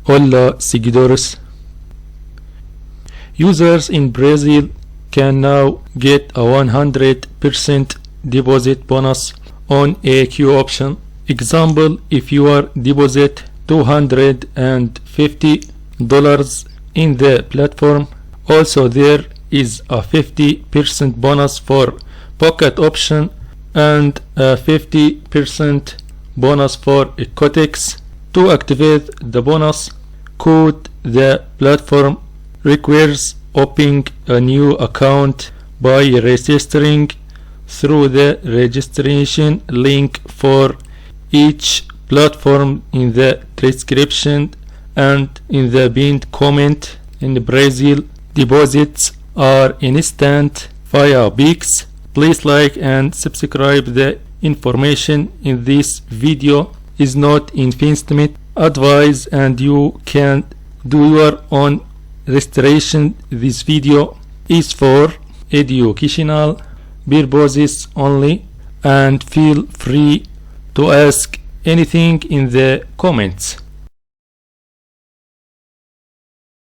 Hola seguidores. Users in Brazil can now get a 100% deposit bonus on a Q option. Example, if you are deposit $250 in the platform, also there is a 50% bonus for pocket option and a 50% bonus for Quotex. To activate the bonus code, the platform requires opening a new account by registering through the registration link for each platform in the description and in the pinned comment. In Brazil, deposits are instant via PIX. Please like and subscribe. The information in this video is not investment advice and you can do your own registration. This video is for educational purposes only and feel free to ask anything in the comments.